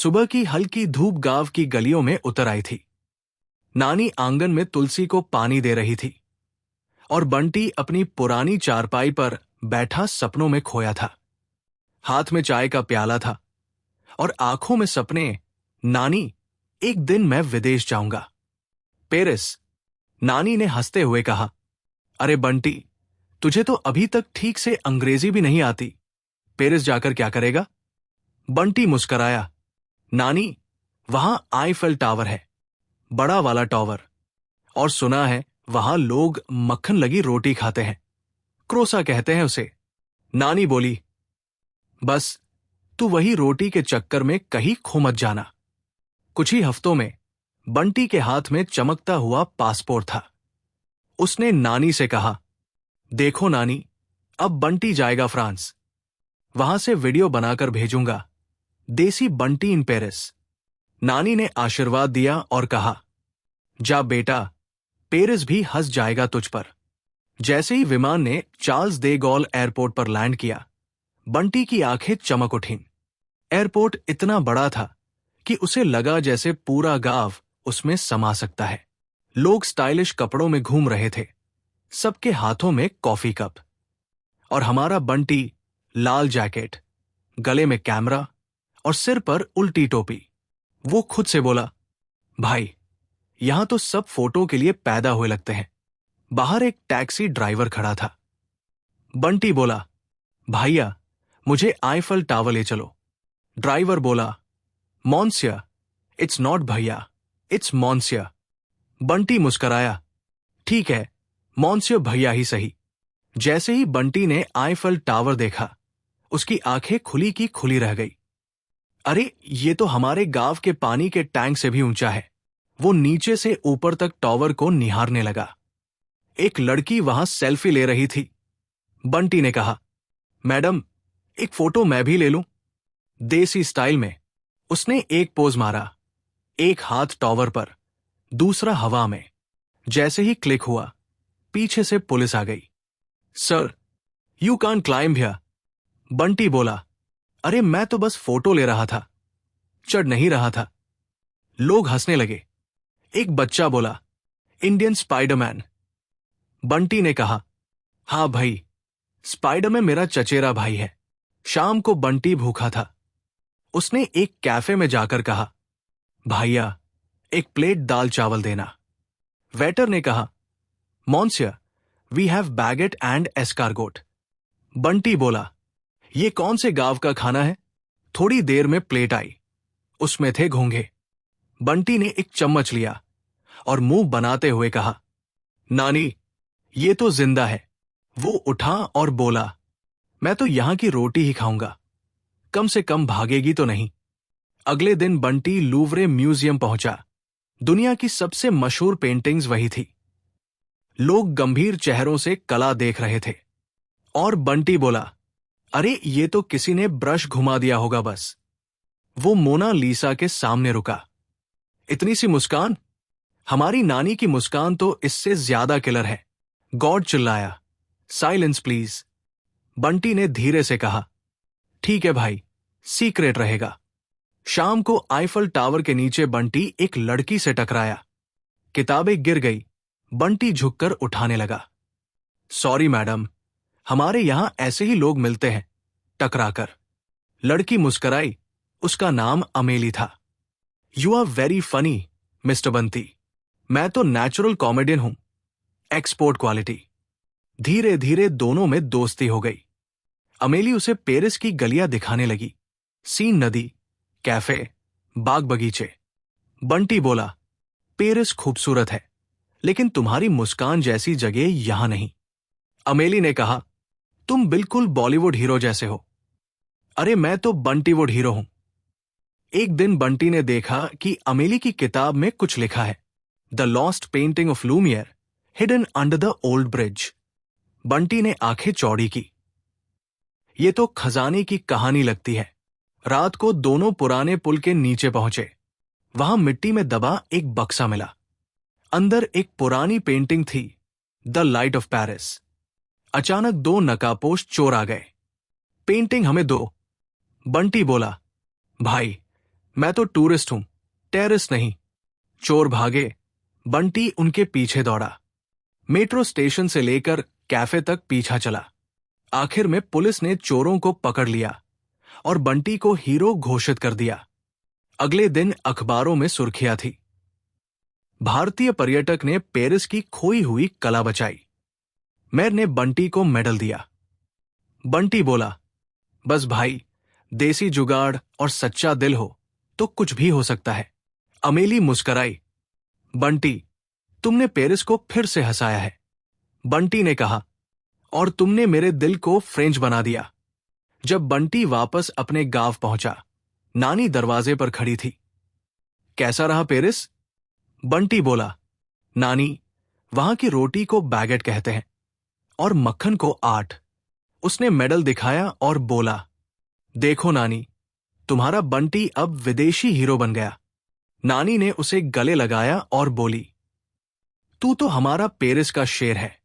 सुबह की हल्की धूप गांव की गलियों में उतर आई थी। नानी आंगन में तुलसी को पानी दे रही थी और बंटी अपनी पुरानी चारपाई पर बैठा सपनों में खोया था। हाथ में चाय का प्याला था और आंखों में सपने। नानी, एक दिन मैं विदेश जाऊंगा, पेरिस। नानी ने हंसते हुए कहा, अरे बंटी, तुझे तो अभी तक ठीक से अंग्रेजी भी नहीं आती। पेरिस जाकर क्या करेगा? बंटी मुस्कराया। नानी, वहां आईफेल टावर है, बड़ा वाला टावर, और सुना है वहां लोग मक्खन लगी रोटी खाते हैं, क्रोसा कहते हैं उसे। नानी बोली, बस तू वही रोटी के चक्कर में कहीं खो मत जाना। कुछ ही हफ्तों में बंटी के हाथ में चमकता हुआ पासपोर्ट था। उसने नानी से कहा, देखो नानी, अब बंटी जाएगा फ्रांस। वहां से वीडियो बनाकर भेजूंगा, देसी बंटी इन पेरिस। नानी ने आशीर्वाद दिया और कहा, जा बेटा, पेरिस भी हंस जाएगा तुझ पर। जैसे ही विमान ने चार्ल्स दे गॉल एयरपोर्ट पर लैंड किया, बंटी की आंखें चमक उठीं। एयरपोर्ट इतना बड़ा था कि उसे लगा जैसे पूरा गांव उसमें समा सकता है। लोग स्टाइलिश कपड़ों में घूम रहे थे, सबके हाथों में कॉफी कप। और हमारा बंटी, लाल जैकेट, गले में कैमरा और सिर पर उल्टी टोपी। वो खुद से बोला, भाई, यहां तो सब फोटो के लिए पैदा हुए लगते हैं। बाहर एक टैक्सी ड्राइवर खड़ा था। बंटी बोला, भैया, मुझे आईफल टावर ले चलो। ड्राइवर बोला, मॉन्सिया, इट्स नॉट भैया, इट्स मॉन्सिया। बंटी मुस्कराया, ठीक है, मॉन्सिया भैया ही सही। जैसे ही बंटी ने आईफल टावर देखा, उसकी आंखें खुली की खुली रह गई। अरे, ये तो हमारे गांव के पानी के टैंक से भी ऊंचा है। वो नीचे से ऊपर तक टावर को निहारने लगा। एक लड़की वहां सेल्फी ले रही थी। बंटी ने कहा, मैडम, एक फोटो मैं भी ले लूं? देसी स्टाइल में उसने एक पोज मारा, एक हाथ टावर पर, दूसरा हवा में। जैसे ही क्लिक हुआ, पीछे से पुलिस आ गई। Sir, you can't climb here. Bunty बोला, अरे मैं तो बस फोटो ले रहा था, चढ़ नहीं रहा था। लोग हंसने लगे। एक बच्चा बोला, इंडियन स्पाइडरमैन। बंटी ने कहा, हाँ भाई, स्पाइडरमैन मेरा चचेरा भाई है। शाम को बंटी भूखा था। उसने एक कैफे में जाकर कहा, भैया, एक प्लेट दाल चावल देना। वेटर ने कहा, monsieur, we have baguette and escargot. Bunty बोला, ये कौन से गांव का खाना है? थोड़ी देर में प्लेट आई, उसमें थे घोंघे। बंटी ने एक चम्मच लिया और मुंह बनाते हुए कहा, नानी, ये तो जिंदा है। वो उठा और बोला, मैं तो यहां की रोटी ही खाऊंगा, कम से कम भागेगी तो नहीं। अगले दिन बंटी लूवरे म्यूजियम पहुंचा। दुनिया की सबसे मशहूर पेंटिंग्स वही थी। लोग गंभीर चेहरों से कला देख रहे थे और बंटी बोला, अरे ये तो किसी ने ब्रश घुमा दिया होगा बस। वो मोना लीसा के सामने रुका। इतनी सी मुस्कान? हमारी नानी की मुस्कान तो इससे ज्यादा किलर है। गॉड चिल्लाया, साइलेंस प्लीज। बंटी ने धीरे से कहा, ठीक है भाई, सीक्रेट रहेगा। शाम को आईफल टावर के नीचे बंटी एक लड़की से टकराया। किताबें गिर गई। बंटी झुककर उठाने लगा। सॉरी मैडम, हमारे यहां ऐसे ही लोग मिलते हैं, टकराकर। लड़की मुस्कराई। उसका नाम अमेली था। You are very funny mister Bunty. मैं तो नेचुरल कॉमेडियन हूं, एक्सपोर्ट क्वालिटी। धीरे धीरे दोनों में दोस्ती हो गई। अमेली उसे पेरिस की गलियां दिखाने लगी, सीन नदी, कैफे, बाग बगीचे। बंटी बोला, पेरिस खूबसूरत है, लेकिन तुम्हारी मुस्कान जैसी जगह यहां नहीं। अमेली ने कहा, तुम बिल्कुल बॉलीवुड हीरो जैसे हो। अरे मैं तो बंटीवुड हीरो हूं। एक दिन बंटी ने देखा कि अमेली की किताब में कुछ लिखा है, the lost painting of Lumiere hidden under the old bridge. Bunty ने आंखें चौड़ी की। ये तो खजाने की कहानी लगती है। रात को दोनों पुराने पुल के नीचे पहुंचे। वहां मिट्टी में दबा एक बक्सा मिला। अंदर एक पुरानी पेंटिंग थी, द लाइट ऑफ पेरिस। अचानक दो नकाबपोश चोर आ गए। पेंटिंग हमें दो। बंटी बोला, भाई, मैं तो टूरिस्ट हूं, टेररिस्ट नहीं। चोर भागे। बंटी उनके पीछे दौड़ा। मेट्रो स्टेशन से लेकर कैफे तक पीछा चला। आखिर में पुलिस ने चोरों को पकड़ लिया और बंटी को हीरो घोषित कर दिया। अगले दिन अखबारों में सुर्खियां थी। भारतीय पर्यटक ने पेरिस की खोई हुई कला बचाई। मेयर ने बंटी को मेडल दिया। बंटी बोला, बस भाई, देसी जुगाड़ और सच्चा दिल हो तो कुछ भी हो सकता है। अमेली मुस्कराई। बंटी, तुमने पेरिस को फिर से हंसाया है। बंटी ने कहा, और तुमने मेरे दिल को फ्रेंच बना दिया। जब बंटी वापस अपने गांव पहुंचा, नानी दरवाजे पर खड़ी थी। कैसा रहा पेरिस? बंटी बोला, नानी, वहां की रोटी को बैगेट कहते हैं और मक्खन को आट। उसने मेडल दिखाया और बोला, देखो नानी, तुम्हारा बंटी अब विदेशी हीरो बन गया। नानी ने उसे गले लगाया और बोली, तू तो हमारा पेरिस का शेर है।